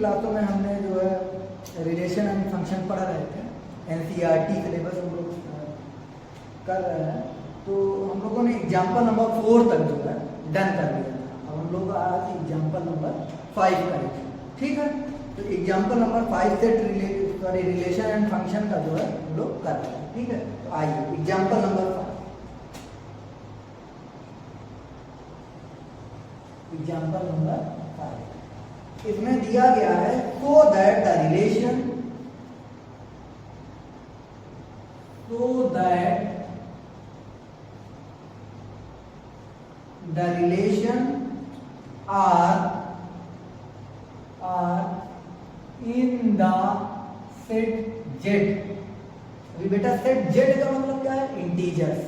क्लासों में हमने जो है रिलेशन एंड फंक्शन पढ़ रहे थे, एनसीईआरटी सिलेबस हम लोग कर रहे हैं। तो हम लोगों ने एग्जाम्पल नंबर 4 तक जो है डन कर लिया था। अब हम लोग आज एग्जाम्पल नंबर 5 करेंगे, ठीक है। तो एग्जाम्पल नंबर 5 से रिलेशन एंड फंक्शन का जो है हम लोग कर रहे हैं, ठीक है। तो आइए एग्जाम्पल नंबर 5, एग्जाम्पल नंबर 5 इसमें दिया गया है so that the relation are in the set z। अभी बेटा सेट z का मतलब क्या है? इंटीजर्स,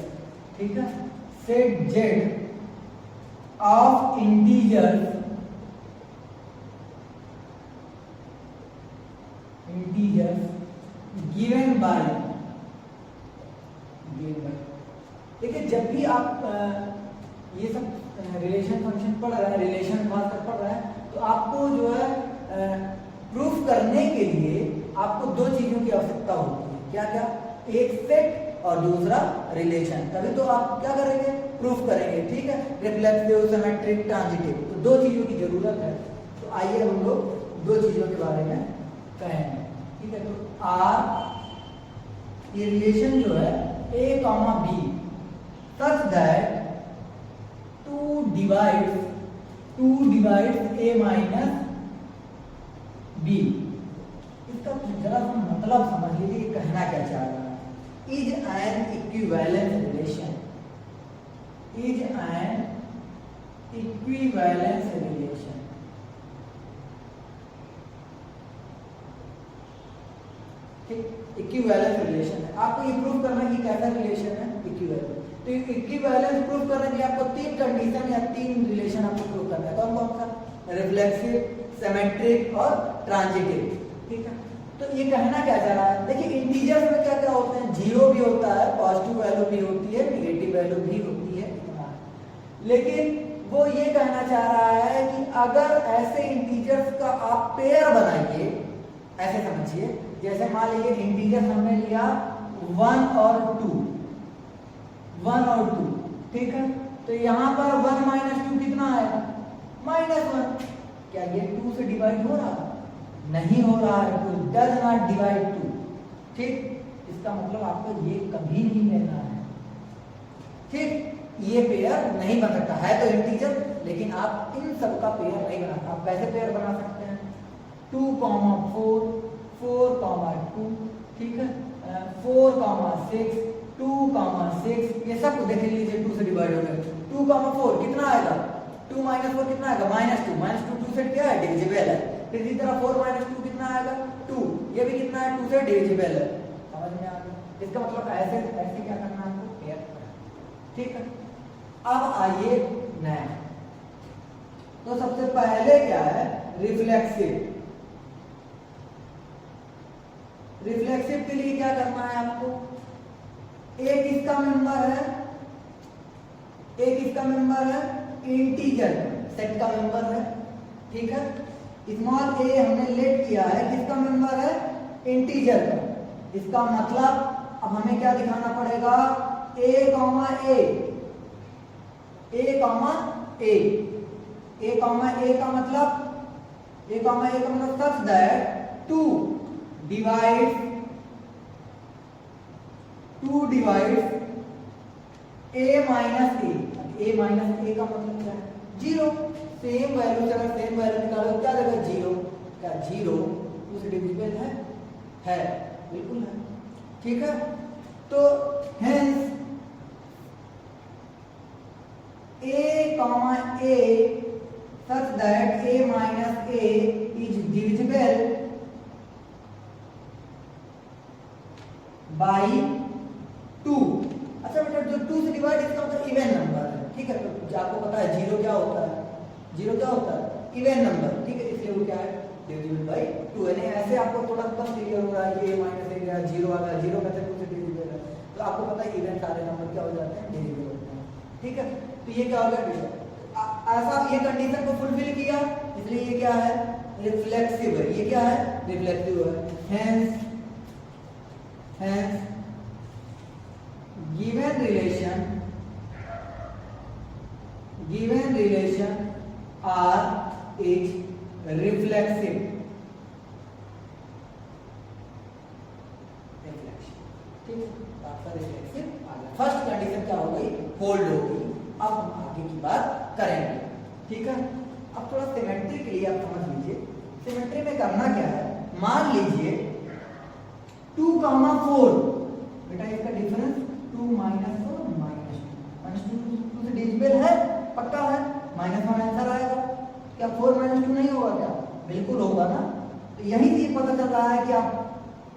ठीक है। Set z of integers given by देखिए, जब भी आप ये सब रिलेशन फंक्शन पढ़ रहे हैं, रिलेशन खासकर पढ़ रहे हैं, तो आपको जो है प्रूफ करने के लिए आपको दो चीजों की आवश्यकता होती है। क्या क्या? एक सेट और दूसरा रिलेशन। तभी तो आप क्या करेंगे? प्रूफ करेंगे, ठीक है। रिफ्लेक्सिव, सिमेट्रिक, ट्रांजिटिव, तो दो चीजों की जरूरत है। तो आइए हम लोग दो चीजों के बारे में कहेंगे, ठीक है। तो आर ये रिलेशन जो है a, b such that 2 divides a minus b। इसका जरा सा मतलब समझ लीजिए कहना क्या चाह रहा है। Is an equivalence relation, is an equivalence relation, ठीक। इक्विवेलेंस रिलेशन है, आपको ये प्रूफ करना है कि कैसा रिलेशन है, इक्विवेलेंस। तो इक्विवेलेंस प्रूफ करने के लिए आपको 3 कंडीशन या 3 रिलेशन आपको प्रूफ करना है। कौन कौन सा? रिफ्लेक्सिव, सिमेट्रिक और ट्रांजिटिव, ठीक है। तो ये कहना क्या चाह रहा है? देखिए इंटीजर्स में क्या क्या होते हैं, 0 भी होता है, पॉजिटिव वैल्यू भी होती है, नेगेटिव वैल्यू भी होती है, लेकिन वो ये कहना चाह रहा है कि अगर ऐसे इंटीजर्स का आप पेयर बनाइए, ऐसे समझिए, जैसे मान लीजिए इंटीजर्स हमने लिया 1 और 2, 1 और 2, ठीक है। तो यहां पर 1 माइनस 2 कितना आएगा? -1। क्या ये 2 से डिवाइड हो रहा है? नहीं हो रहा है, तो डज नॉट डिवाइड 2, ठीक। इसका मतलब आपको ये कभी नहीं लेना है, ठीक। ये पेयर नहीं बन सकता है, तो इंटीजर, लेकिन आप इन सब का पेयर नहीं बना सकते। आप कैसे पेयर बना सकते हैं? 2, 4, 4, 2, ठीक है। 4, 6, 2, 6, ये सब देख लीजिए 2 से डिवाइड हो गया। 2, 4 कितना आएगा? 2 माइनस 4 कितना आएगा? -2। -2 से क्या है? डिविजिबल है। फिर इसी तरह 4 - 2 कितना आएगा? 2। ये भी कितना है? 2 से डिविजिबल है। समझ में आ गया? इसका मतलब ऐसे ऐसे क्या करना है आपको? पेयर करना, ठीक है। अब आइए नया, तो सबसे पहले क्या है? रिफ्लेक्सिव। रिफ्लेक्सिव के लिए क्या करना है आपको? एक इसका मेंबर है, एक इसका मेंबर है इंटीजर, सेट का मेंबर है, ठीक है। स्मॉल ए हमने लेट किया है, किसका मेंबर है? इंटीजर का। इसका मतलब अब हमें क्या दिखाना पड़ेगा? a, a, a, a का मतलब such that 2 divides a minus a। a minus a का मतलब क्या है? 0। सेम वैल्यू से अगर सेम वैल्यू निकालो क्या देगा? 0। क्या 0 2 से डिविजिबल है? बिल्कुल है, ठीक है। तो hence a, such that a minus a is divisible by 2। अच्छा बेटा, जो 2 से डिवाइड, इसका मतलब इवन नंबर है, ठीक है। तो आपको पता है 0 क्या होता है? 0 क्या होता है? इवन नंबर, ठीक है। इसलिए वो क्या है? Divisible by 2। यानी ऐसे आपको थोड़ा कम क्लियर हो रहा है कि a माइनस a गया 0 आ गया, 0 में से 2 से डिविजिबल है, तो आपको पता है इवन सारे नंबर क्या हो जाते हैं? डिविजिबल होते हैं, ठीक है। तो ये क्या हो गया? ऐसा ये कंडीशन को फुलफिल किया, इसलिए ये क्या है? रिफ्लेक्सिव है। ये क्या है? रिफ्लेक्सिव है। Hence given relation R is reflexive। ठीक है, आपका रिफ्लेक्सिव आ गया। फर्स्ट कंडीशन क्या हो गई? होल्ड हो गई। अब हम आगे की बात करेंगे। ठीक है, अब थोड़ा सिमेट्री के लिए आप समझ लीजिए। सिमेट्री में करना क्या है? मान लीजिए 2, 4 बेटा, इसका डिफरेंस 2 - 4 -2 से डिविजिबल है, पक्का है, -1 आंसर आएगा। क्या 4 - 2 नहीं होगा क्या? बिल्कुल होगा ना। तो यही चीज पता चल रहा है कि आप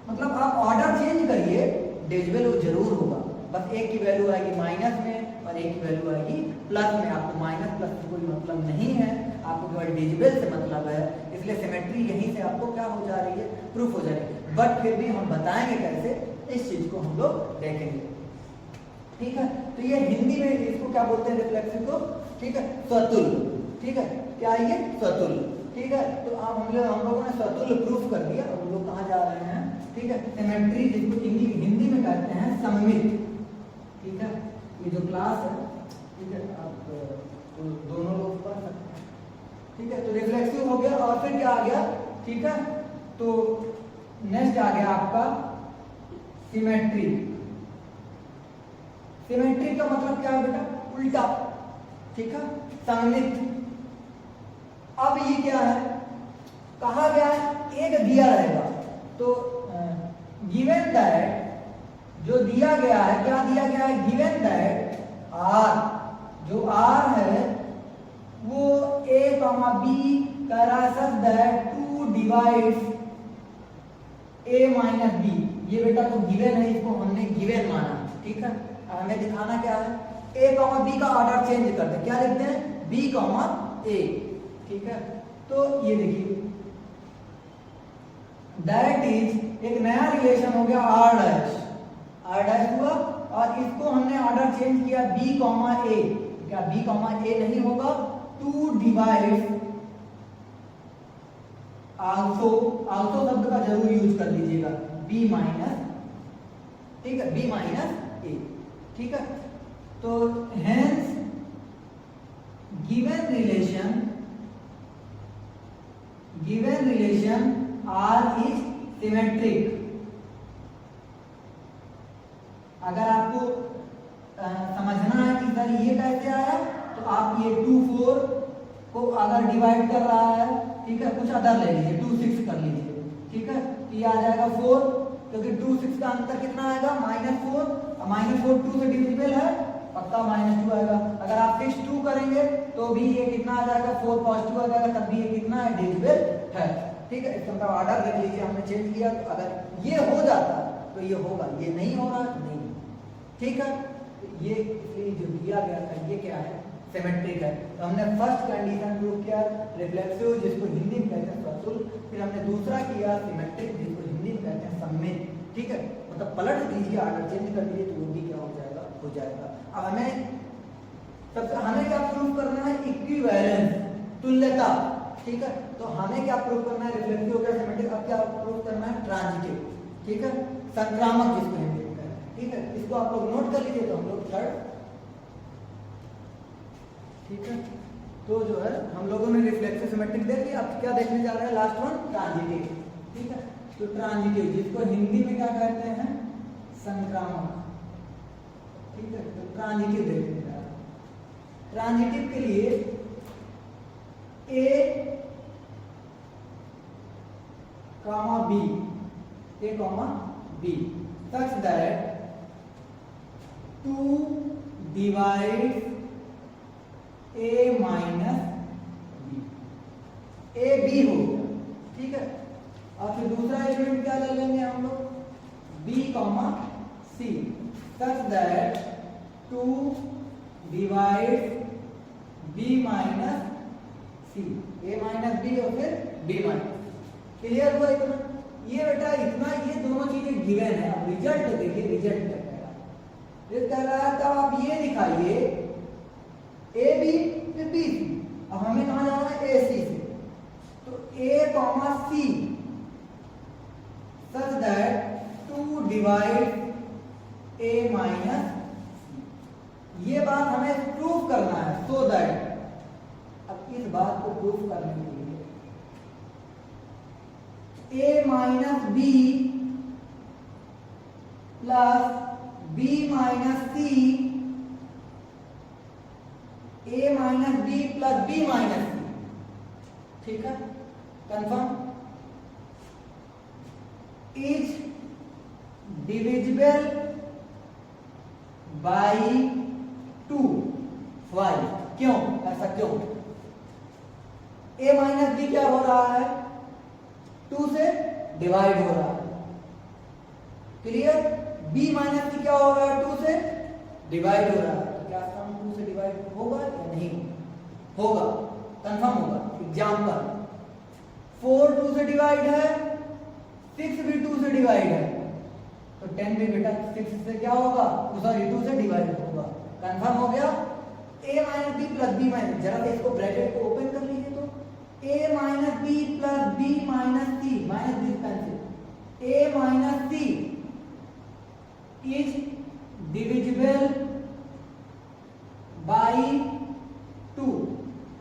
मतलब आप ऑर्डर चेंज करिए, डिविजिबल वो जरूर होगा। बस एक की वैल्यू आएगी माइनस में और एक की वैल्यू आएगी प्लस में। आपको माइनस प्लस से कोई मतलब नहीं है, आपको केवल डिविजिबल से मतलब है। इसलिए सिमेट्री यहीं से आपको क्या हो जा रही है? प्रूफ हो जा रही है। बट फिर भी हम बताएंगे कैसे, इस चीज को हम लोग देखेंगे। ठीक है, तो ये हिंदी में इसको क्या बोलते हैं? रिफ्लेक्सिव को। ठीक है, स्वतुल्य। ठीक है, क्या है ये? स्वतुल्य। ठीक है, तो अब हम लोगों ने स्वतुल्य प्रूफ कर दिया। अब हम लोग कहाँ जा रहे हैं? ठीक है, सिमेट्री जिसको हिंदी में कहते हैं सममित। ठीक है, ये जो क्लास है, ठीक है, आप तो दोनों लोग पढ़ सकते हैं। ठीक है, तो रिफ्लेक्सिव हो गया। और फिर क्या आ गया? ठीक है, तो नेक्स्ट आ गया आपका सिमेट्री। सिमेट्री का मतलब क्या है बेटा? उल्टा। ठीक है, सममित। अब ये क्या है? कहा गया है एक दिया रहेगा, तो गिवन दैट जो दिया गया है, क्या दिया गया है? गिवन दैट आर, जो आर है वो a, b करा such that 2 divides a - b। ये बेटा तो गिवन है, इसको हमने गिवन माना। ठीक है, हमें दिखाना क्या है? a, b का ऑर्डर चेंज करते हैं। क्या लिखते हैं? b, a। ठीक है, तो ये देखिए दैट इज एक नया रिलेशन हो गया r डैश हुआ, और इसको हमने ऑर्डर चेंज किया b, a। क्या b, a नहीं होगा? 2 डिवाइड्स आल्सो शब्द का जरूर यूज कर लीजिएगा, b माइनस। ठीक है, b - a। ठीक है, तो hence given relation R is symmetric. अगर आपको समझना है कि सर ये कैसे आया, तो आप ये 2, 4 को अगर डिवाइड कर रहा है, ठीक है, कुछ अदर ले लीजिए, 2, 6 कर लीजिए। ठीक है, तो ये आ जाएगा 4, क्योंकि 2, 6 का अंतर कितना आएगा? -4। -4 2 से डिविजिबल है, पक्का -2 आएगा। अगर आप 6, 2 करेंगे तो भी ये कितना आ जाएगा? 4 पॉजिटिव आ जाएगा, तब भी ये कितना है? डिविजिबल है। ठीक है, इसका ऑर्डर देख लीजिए, हमने चेंज किया। तो अगर ये हो जाता तो ये होगा, ये नहीं हो रहा तो नहीं। ठीक है, तो ये इसलिए जो दिया गया था ये क्या है? सिमेट्रिक है। तो हमने फर्स्ट कंडीशन प्रूव किया रिफ्लेक्सिव, जिसको हिंदी में कहते हैं स्वतुल्य। फिर हमने दूसरा किया सिमेट्रिक, जिसको हिंदी में कहते हैं सममित। ठीक है, मतलब पलट दीजिए, ऑर्डर चेंज कर दीजिए, तो वो भी क्या हो जाएगा? हो जाएगा। अब हमें क्या प्रूव करना है? इक्विवेलेंस, तुल्यता। ठीक है, तो हमें क्या प्रूव करना है? रिफ्लेक्सिव हो गया, सिमेट्रिक। अब क्या प्रूव करना है? ट्रांजिटिव। ठीक है, संक्रामक जिसको हिंदी में कहते हैं। ठीक है, इसको आप लोग नोट कर लीजिए। तो हम लोग थर्ड, ठीक है, तो जो है हम लोगों ने रिफ्लेक्सिव सिमेट्रिक देख लिया। अब क्या देखने जा रहे हैं? Last one, transitive. ठीक है, तो ट्रांजिटिव जिसको हिंदी में क्या कहते हैं? संक्रामक। ठीक है, तो ट्रांजिटिव देखने जा रहे हैं। ट्रांजिटिव के लिए a, b, such that 2 divides a minus b, a b हो गया। ठीक है, और फिर दूसरा एलिमेंट क्या ले लेंगे हम लोग? b, c, such that 2 divides b minus c, a minus b और फिर b minus। क्लियर हुआ इतना? ये बेटा इतना, ये दोनों चीजें गिवन है। अब रिजल्ट देखिए, रिजल्ट क्या कह रहा है? ये कह रहा है तब आप ये दिखाइए ए बी फिर बी सी। अब हमें कहाँ जाना है? ए सी से। तो A comma C such that 2 divide A minus C। ये बात हमें प्रूफ करना है, so that अब इस बात को प्रूफ करने के लिए A minus B plus B minus C, A minus B plus B minus C, ठीक है, confirm, is divisible by 2। Why, क्यों, ऐसा क्यों? A माइनस B क्या हो रहा है? 2 से डिवाइड हो रहा है, क्लियर? B माइनस C क्या हो रहा है? 2 से डिवाइड हो रहा है, तो क्या सम 2 से डिवाइड होगा या नहीं होगा? कंफर्म होगा। एग्जांपल 4 2 से डिवाइड है, 6 भी 2 से डिवाइड है, तो 10 भी बेटा 6 से क्या होगा? सॉरी 2 से डिवाइड होगा। कंफर्म हो गया। A minus B plus B minus, जरा से इसको ब्रैकेट को ओपन कर लीजिए, तो A minus B plus B minus C, minus this cancel, A minus C is divisible by 2।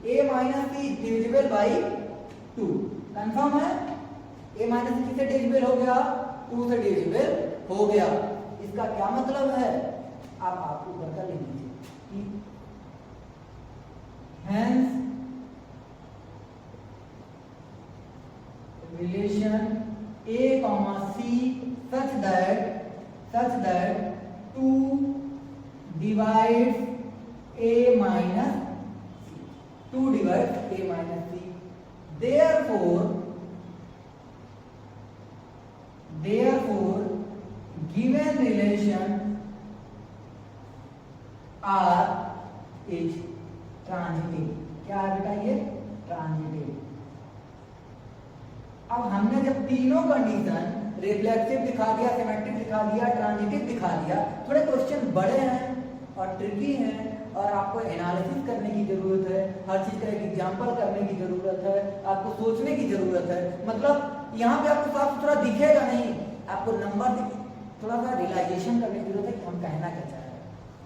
A minus C is divisible by 2। Confirm है? A minus C किससे divisible हो गया? 2 से डिविजिबल हो गया। इसका क्या मतलब है? आप ऊपर का लिख लीजिए, hence relation A comma C such that 2 divides A minus C, 2 divides A minus C, therefore given relation R is transitive. क्या है बेटा ये? ट्रांजिटिव। अब हमने जब तीनों कंडीशन रिफ्लेक्सिव दिखा दिया, सिमेट्रिक दिखा दिया, ट्रांजिटिव दिखा दिया, थोड़े क्वेश्चन बड़े हैं और ट्रिकी हैं और आपको एनालिसिस करने की जरूरत है, हर चीज का एक एग्जांपल करने की जरूरत है, आपको सोचने की जरूरत है। मतलब यहाँ पे आपको साफ सुथरा दिखेगा नहीं, आपको नंबर थोड़ा सा रियलाइजेशन करने की जरूरत है कि हम कहना क्या चाह रहे हैं,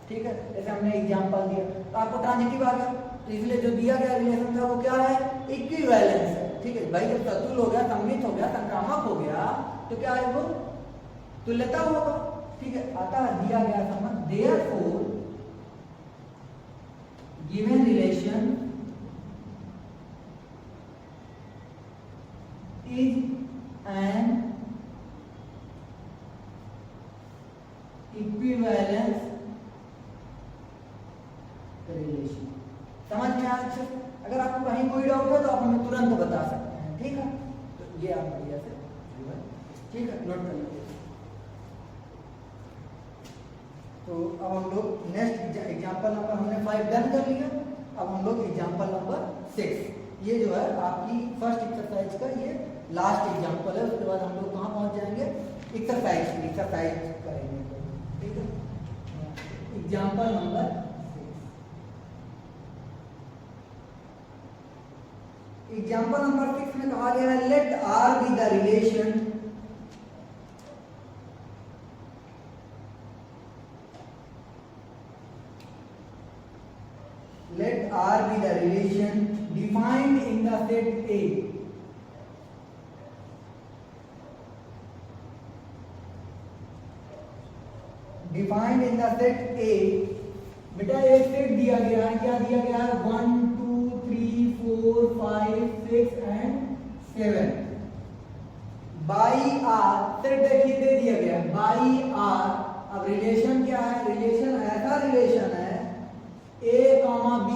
ठीक है? जैसे हमने एग्जांपल दिया तो आपको ट्रांजिटिव आ गया, तो इसलिए जो दिया गया रिलेशन था वो क्या है? इक्विवेलेंस है, ठीक है भाई। जब सतुल हो गया, सममित हो गया, संक्रामक हो गया, तो क्या है वो? तुल्यता होगा, ठीक है। अतः दिया गया संबंध, therefore given relation is an equivalence relation. समझ में आया? अगर आपको कहीं कोई डाउट है तो आप हमें तुरंत बता सकते हैं, ठीक है? तो ये आप बढ़िया से, ठीक है, नोट कर लीजिए। तो अब हम लोग नेक्स्ट एग्जांपल नंबर हमने 5 डन कर लिया। अब हम लोग एग्जांपल नंबर 6, ये जो है आपकी फर्स्ट एक्सरसाइज का ये लास्ट एग्जांपल है। उसके बाद हम लोग कहाँ पहुंच जाएंगे? एक्सरसाइज करेंगे, ठीक है। एग्जांपल नंबर 6, एग्जांपल नंबर 6 में कहा गया है let R be the relation let R be the relation defined in the set A defined in the set A। बेटा एक सेट दिया गया है, क्या दिया गया है? 1 2 3 4 5 6 एंड 7 बाई R। सेट देखिए दे दिया गया है बाई R। अब रिलेशन क्या है? रिलेशन ऐसा रिलेशन है A comma B,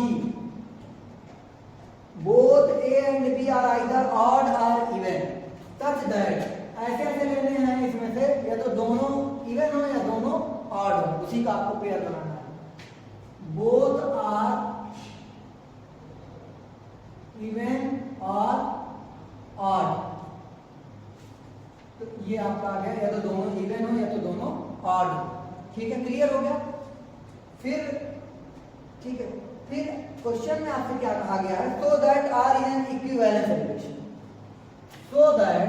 both A and B are either odd or even, such that ऐसे ऐसे लेने हैं इसमें से, या तो दोनों इवन हो या दोनों ऑड हो, उसी का आपको पेयर बनाना है। बोथ आर इवन और ऑड, तो ये आपका आ गया, या तो दोनों इवन हो या तो दोनों ऑड हो, ठीक है? क्लियर हो गया? फिर ठीक है, फिर क्वेश्चन में आपसे क्या कहा गया है? So that R is an equivalence relation. so that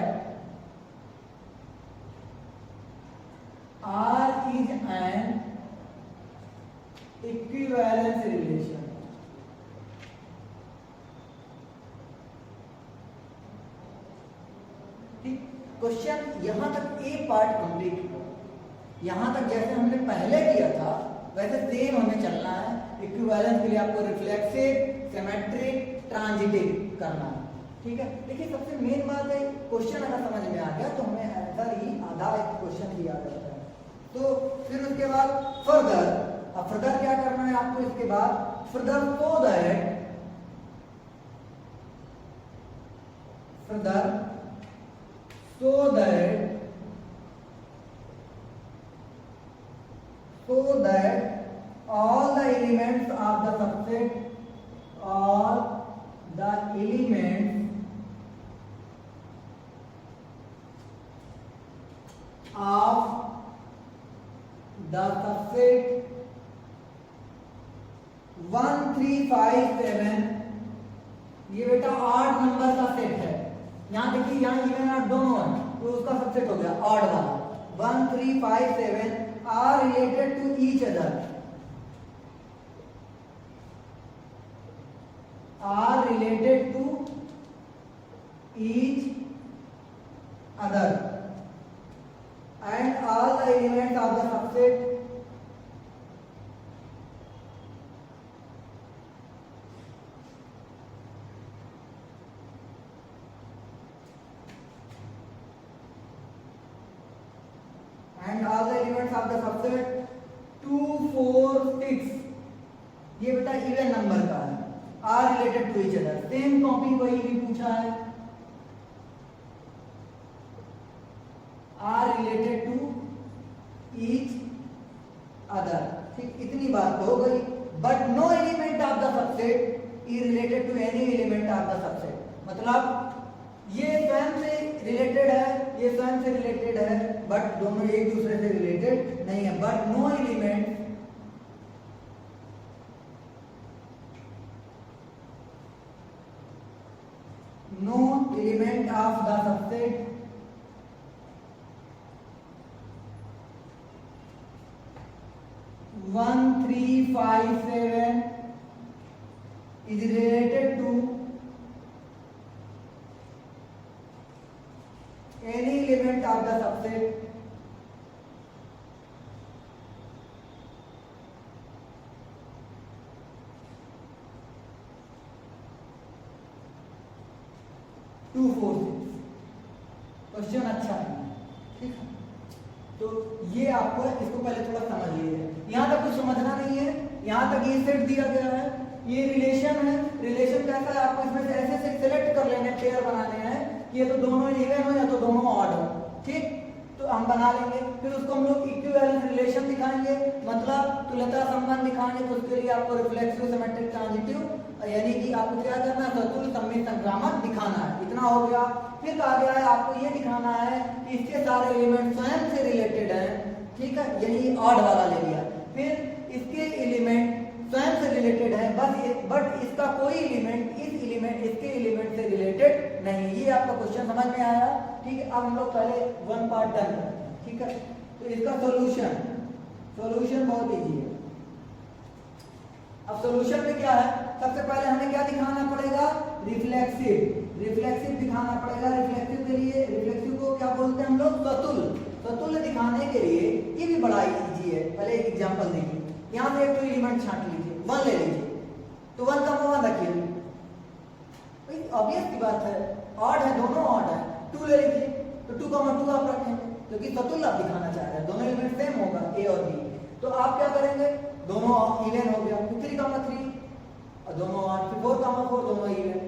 R is an equivalence relation. ठीक, क्वेश्चन यहां तक ए पार्ट कंप्लीट हुआ। यहां तक जैसे हमने पहले किया था वैसे सेम हमें चलना है। इक्विवेलेंस के लिए आपको रिफ्लेक्सिव, सिमेट्रिक, ट्रांजिटिव करना है। ठीक है, देखिए सबसे मेन बात है क्वेश्चन अगर समझ में आ गया तो हमें आंसर ही आधा एक क्वेश्चन ही आ जाता है। तो फिर उसके बाद फर्दर, अब फर्दर क्या करना है आपको इसके बाद, further so that all the elements of the subset, all the elements of the subset 1 3 5 7, ये बेटा 8 नंबर का सेट है। यहां देखिए यहां इवन और दोनों है तो उसका सबसेट हो गया ऑड वाला। 1 3 5 7 are related to each other, are related to each other, and all the elements of the subset and all the elements of the subset 2 4 6, ये बेटा इवन नंबर का है, R related to each other. Same copy वही भी पूछा है, R related to each other. ठीक, इतनी बात तो हो गई। But no element of the subset is related to any element of the subset, मतलब ये स्वयं से रिलेटेड है, ये स्वयं से रिलेटेड है, बट दोनों एक दूसरे से रिलेटेड नहीं है। But no element of the subset one 3 5 7 is related to any element of the subset 2 4 6। Question अच्छा है, ठीक है। तो ये आपको इसको पहले थोड़ा समझ लीजिए, यहां तक कुछ समझना नहीं है। यहां तक ये सेट दिया गया है, ये रिलेशन है। रिलेशन कैसा है, आपको इसमें से ऐसे सेलेक्ट कर लेने, पेयर बनाने हैं कि ये तो दोनों इवन हो या तो दोनों ऑड हो। ठीक, तो हम बना लेंगे, फिर उसको हम लोग इक्विवेलेंस रिलेशन दिखाएंगे, मतलब तुल्यता संबंध दिखाएंगे। तो उसके लिए आपको रिफ्लेक्सिव, सिमेट्रिक, ट्रांजिटिव, यानी कि आपको क्या करना है, सतुल, सममित, संक्रामक दिखाना है। इतना हो गया। फिर कहा गया है आपको ये दिखाना है कि इसके सारे एलिमेंट स्वयं से रिलेटेड हैं। ठीक है, यही ऑड वाला ले लिया। फिर इसके एलिमेंट स्वयं से रिलेटेड है, बट इसका कोई एलिमेंट इसके एलिमेंट से रिलेटेड नहीं। ये आपका क्वेश्चन समझ में आया। ठीक है, अब हम लोग पहले वन पार्ट डन करते हैं। ठीक है, तो इसका सॉल्यूशन बहुत इजी है। अब सॉल्यूशन में क्या है, सबसे पहले हमें क्या दिखाना पड़ेगा, रिफ्लेक्सिव दिखाना पड़ेगा। रिफ्लेक्सिव के लिए, रिफ्लेक्सिव को क्या बोलते हैं हम लोग, सतुल्य दिखाने के लिए ये भी बड़ा इजी है। पहले एक एग्जांपल देखिए, यहाँ से एक तो एलिमेंट छांट लीजिए, 1 ले लीजिए, तो 1 का 1 रखिए। ऑब्वियस की बात है, ऑड है, दोनों ऑड है। 2 ले लीजिए, तो 2 का 2 आप रखेंगे, क्योंकि सतुल्य आप दिखाना चाह रहे हैं, दोनों एलिमेंट सेम होगा, ए और बी। तो आप क्या करेंगे, दोनों इवन हो गया, 3 का 3 और दोनों ऑड, फिर 4 का 4 दोनों इवन।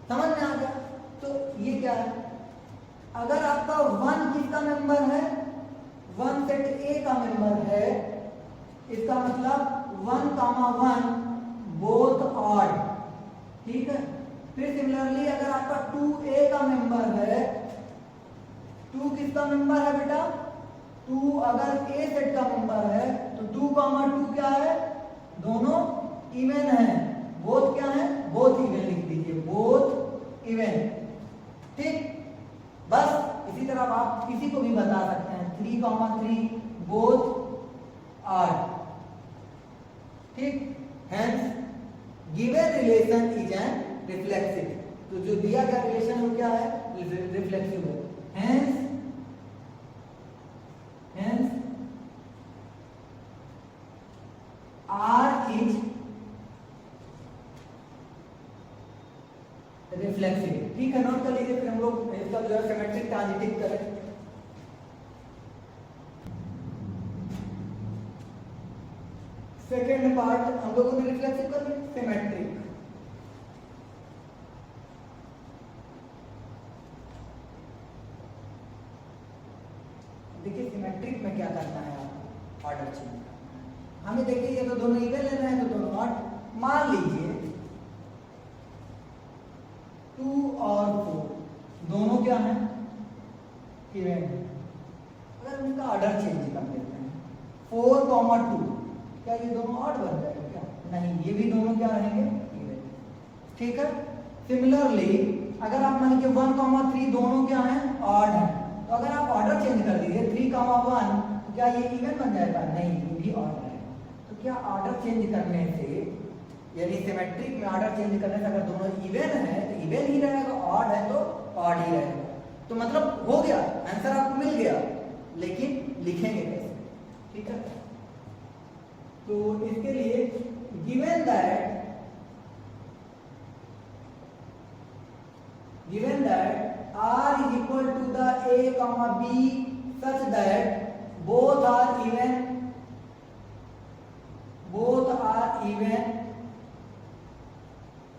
समझ में आ गया। तो ये क्या है, अगर आपका 1 किसका मेंबर है, 1 सेट ए का मेंबर है, इसका मतलब 1, 1 बोथ ऑड। ठीक है, फिर सिमिलरली अगर आपका 2a का मेंबर है, 2 किसका मेंबर है बेटा, 2 अगर ए सेट का मेंबर है तो 2, 2 क्या है, दोनों इवन है। बोथ क्या है, बोथ इवन लिख दीजिए, बोथ इवन। ठीक, बस इसी तरह आप किसी को भी बता सकते हैं 3,3 बोथ आर, ठीक। Hence given relation is an reflexive, तो जो दिया गया रिलेशन वो क्या है, रिफ्लेक्सिव है। हेंस आर इज रिफ्लेक्सिव, ठीक है। नोट कर लीजिए, फिर हम लोग इसका जो है सिमेट्रिक ट्रांजिटिव करें। सेकेंड पार्ट हम लोगों ने रिफ्लेक्सिव कर लिया, सिमेट्रिक। देखिए सिमेट्रिक में क्या करना है, आपको ऑर्डर चेंज करना है। हमें देखिए ये तो दोनों इवन लेना है, तो दोनों ऑड। मान लीजिए 2 और 4 दोनों क्या है, इवन। अगर उनका ऑर्डर चेंज कर देते हैं 4,2, क्या ये दोनों ऑड बन जाएगा क्या, नहीं, ये भी दोनों क्या रहेंगे, इवन, ठीक है। सिमिलरली अगर आप मान लीजिए 1,3 दोनों क्या है, ऑड है, तो अगर आप ऑर्डर चेंज कर दीजिए 3,1, तो क्या ये इवन बन जाएगा, नहीं, ये भी ऑड है। तो क्या ऑर्डर चेंज करने से, यानी सिमेट्रिक में ऑर्डर चेंज करने से अगर दोनों इवन है तो इवन ही रहेगा, ऑड है तो ऑड ही रहेगा। तो मतलब हो गया, आंसर आपको मिल गया, लेकिन लिखेंगे कैसे, ठीक है। तो इसके लिए given that R is equal to the A, B such that both are even,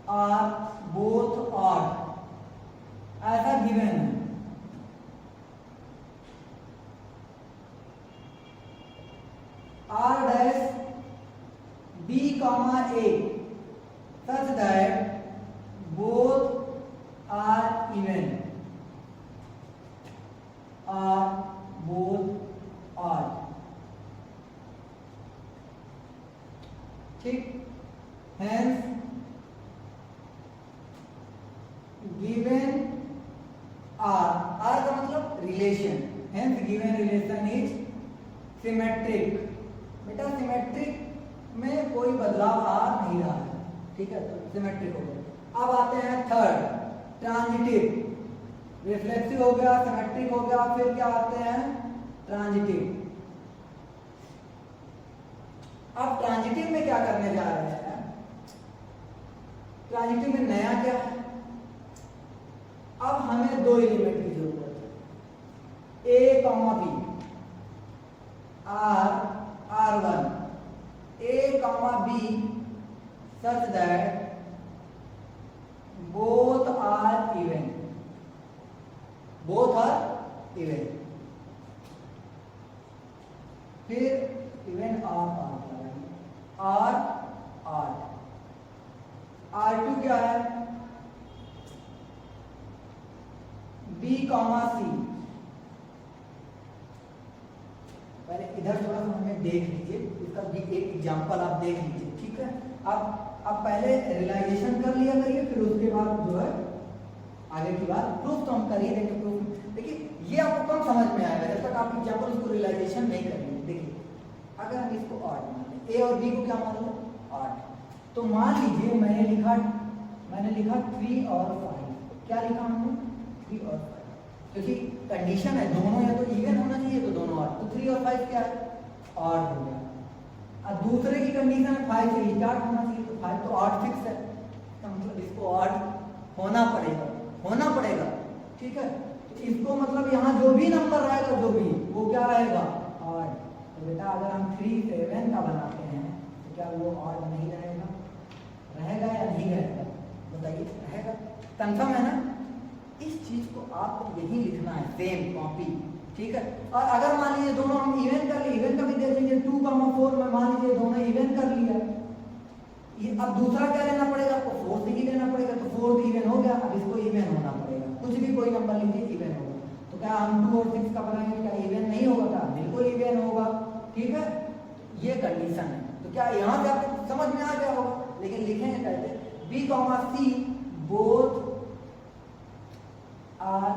or both odd, ऐसा गिवन है। R dash B, A such that both are even, are both odd, ठीक। Hence given R का मतलब relation, hence given relation is symmetric। बेटा symmetric में कोई बदलाव आ नहीं रहा है, ठीक है, तो सिमेट्रिक हो गया। अब आते हैं थर्ड, ट्रांजिटिव। रिफ्लेक्सिव हो गया, सिमेट्रिक हो गया, फिर क्या आते हैं, ट्रांजिटिव। अब ट्रांजिटिव में क्या करने जा रहे हैं, ट्रांजिटिव में नया क्या है, अब हमें 2 एलिमेंट की जरूरत है, A, B, R1, A, B such that both are even, फिर इवन R2 क्या है, B, C। पहले इधर थोड़ा सा हमें देख लीजिए, इसका भी एक एग्जांपल आप देख लीजिए, ठीक है। अब पहले रियलाइजेशन कर लिया करिए, फिर उसके बाद जो है आगे की बात, प्रूफ तो हम कर ही देंगे। प्रूफ देखिए ये आपको कम समझ में आएगा जब तक आप एग्जांपल उसको रियलाइजेशन नहीं करेंगे। देखिए अगर हम इसको ऑड मान लें, A और B को क्या मान लो, ऑड, तो मान लीजिए मैंने लिखा 3 और 5, क्या लिखा हमने, 3 और 5, क्योंकि कंडीशन है दोनों या तो इवन होना चाहिए, तो दोनों ऑड, तो 3 और 5 क्या है, ऑड हो गया। अब दूसरे की कंडीशन है 5 से स्टार्ट होना चाहिए, तो 5 तो ऑड फिक्स है, तो मतलब इसको ऑड होना पड़ेगा, ठीक है। तो इसको मतलब यहाँ जो भी नंबर रहेगा, जो भी वो क्या रहेगा, ऑड। तो बेटा अगर हम 3 7 का बनाते हैं तो क्या वो ऑड नहीं रहेगा या नहीं रहेगा, बताइए, रहेगा, कंफर्म है ना। इस चीज को आपको यही लिखना है, सेम कॉपी, ठीक है। और अगर मान लीजिए दोनों हम इवन कर लिए, इवन का भी देख लीजिए 2, 4 में मान लीजिए दोनों इवन कर लिया, ये अब दूसरा क्या लेना पड़ेगा, आपको 4 ही लेना पड़ेगा, तो 4 इवन हो गया, अब इसको इवन होना पड़ेगा, कुछ भी कोई नंबर लीजिए इवन होगा। तो क्या हम 2 और 6 का बनाएंगे, क्या इवन नहीं होगा, क्या बिल्कुल इवन होगा, ठीक है। ये कंडीशन है, तो क्या यहाँ से आपको समझ में आ गया होगा, लेकिन लिखेंगे कैसे, B, C बोथ आर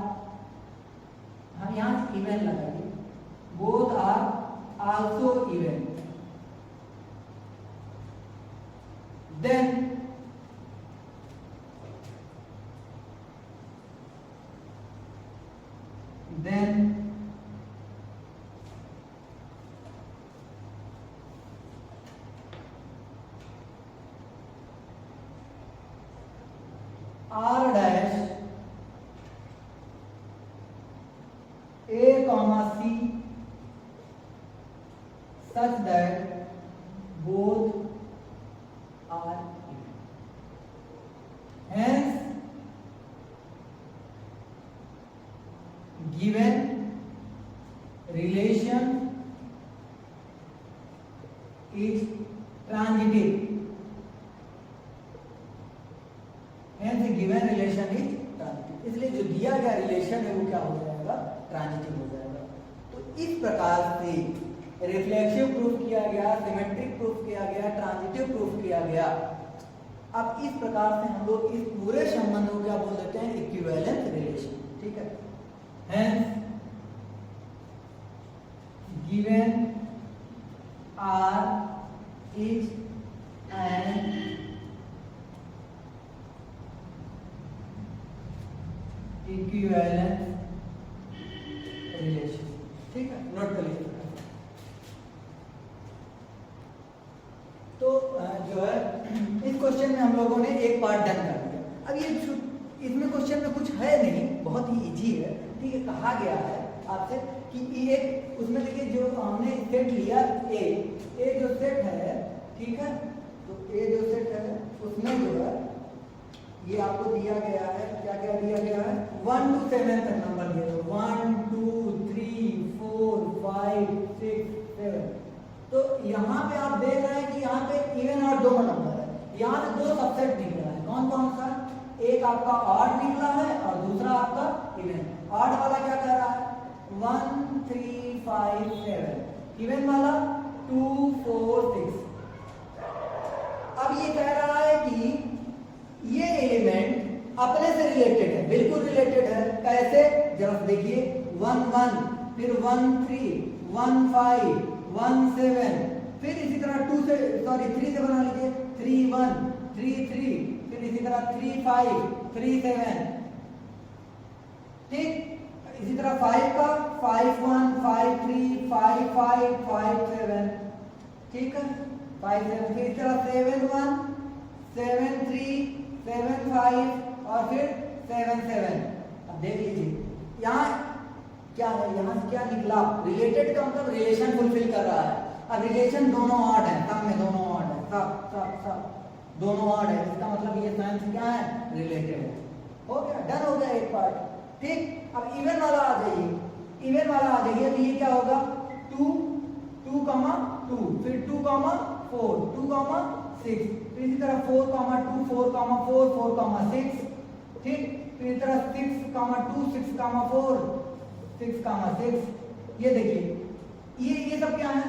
हम यहाँ से इवन लगाइए, both are also even, then R dash A comma C such that both are even. Hence, given relation is transitive. Hence, given relation is transitive. इसलिए जो दिया गया रिलेशन है वो क्या हो जाएगा, ट्रांजिटिव हो जाएगा। तो इस प्रकार से रिफ्लेक्सिव प्रूफ किया गया, सिमेट्रिक प्रूफ किया गया, ट्रांजिटिव प्रूफ किया गया। अब इस प्रकार से हम लोग इस पूरे संबंध को क्या बोल देते हैं, इक्विवेलेंस रिलेशन। ठीक है, Hence, given R is an equivalence relation। ठीक है, नोट कर लीजिए। तो जो है इस क्वेश्चन में हम लोगों ने एक पार्ट डन कर दिया। अब ये इसमें क्वेश्चन में कुछ है नहीं, बहुत ही इजी है। ठीक है, कहा गया है आपसे कि एक उसमें देखिए जो हमने सेट लिया ए जो सेट है, ठीक है, तो ए जो सेट है उसमें जो है ये आपको दिया गया है, क्या क्या दिया गया है, 1 to 7 तक नंबर दिया है, 1 2 3 4 5 6 7। तो यहाँ पे आप देख रहे हैं कि यहाँ पे इवन और दोनों नंबर है। यहाँ पे दो सबसेट दिख रहा है, कौन कौन सा, एक आपका ऑड निकला है और दूसरा आपका इवन। ऑड वाला क्या कह रहा है, 1 3 5 7, इवन वाला 2 4 6। अब ये कह रहा है कि ये एलिमेंट अपने से रिलेटेड है, बिल्कुल रिलेटेड है। कैसे, जरा देखिए, 1 1, फिर 1 3 1 5 1 7, फिर इसी तरह 2 से 3 से बना लीजिए, 3 1 3 3, फिर इसी तरह 3 5 3 7। ठीक, इसी तरह 5 का 5 1 5 3 5 5 5 7। ठीक है, 5 7, फिर इस तरह 7 1 7 3 7 5 और फिर 7 7। अब देख लीजिए यहाँ क्या है, यहाँ से क्या निकला, रिलेटेड का मतलब रिलेशन फुलफिल कर रहा है। अब रिलेशन दोनों ऑड है, सब में दोनों ऑड है, सब दोनों ऑड है, इसका मतलब ये साइन क्या है, रिलेटेड है। हो गया, डन हो गया एक पार्ट। ठीक, अब इवन वाला आ जाइए, इवन वाला आ जाइए तो ये क्या होगा, 2 2 2, फिर 2 4 2 6, फिर इसी तरह 4 2 4 4 4 6। ठीक, फिर इसी तरह 6 2 6 4 6 6। ये देखिए ये सब क्या है,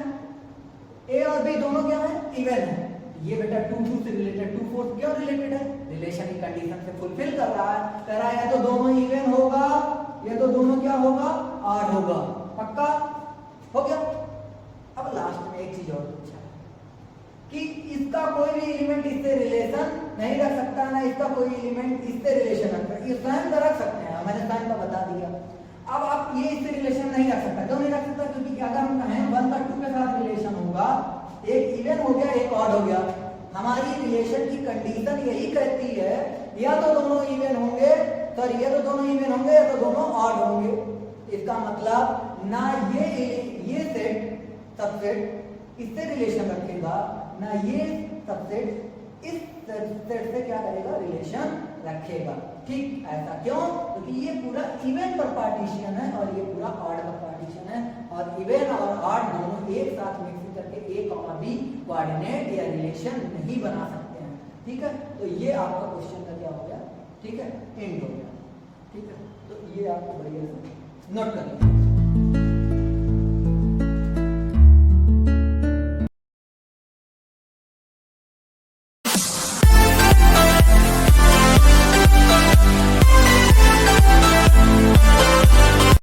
ए और बी दोनों क्या है, इवन है। ये बेटा 2 2 से रिलेटेड, 2 4 क्यों रिलेटेड है, रिलेशन की कंडीशन से फुलफिल कर रहा है। कह रहा है या तो दोनों इवन होगा या तो दोनों क्या होगा, ऑड होगा। पक्का हो गया। अब लास्ट में एक चीज और पूछा है कि इसका कोई भी एलिमेंट इससे रिलेशन नहीं रख सकता, ना इसका कोई एलिमेंट इससे रिलेशन रख सकता। ये साइन तो रख सकते हैं, मैंने साइन का बता दिया। अब आप ये इससे रिलेशन नहीं रख सकता, क्यों नहीं रख सकता, क्योंकि अगर हम कहें 1 का 2 के साथ रिलेशन होगा, एक इवन हो गया एक ऑड हो गया। हमारी रिलेशन की कंडीशन यही कहती है या तो दोनों इवन होंगे, सॉरी या तो दोनों इवन होंगे या तो दोनों ऑड होंगे। इसका मतलब ना ये सेट सबसेट इससे रिलेशन रखेगा, ना ये सबसेट इस सेट से क्या करेगा, रिलेशन रखेगा। ठीक, ऐसा क्यों, क्योंकि ये पूरा इवन पर पार्टीशन है और ये पूरा ऑड पर पार्टीशन है, और इवन और ऑड दोनों एक साथ मिक्स करके ए कॉमा बी कोऑर्डिनेट या रिलेशन नहीं बना सकते हैं। ठीक है, तो ये आपका क्वेश्चन का क्या हो गया, ठीक है, एंड हो गया। ठीक है, तो ये आपको बढ़िया से नोट कर लीजिए।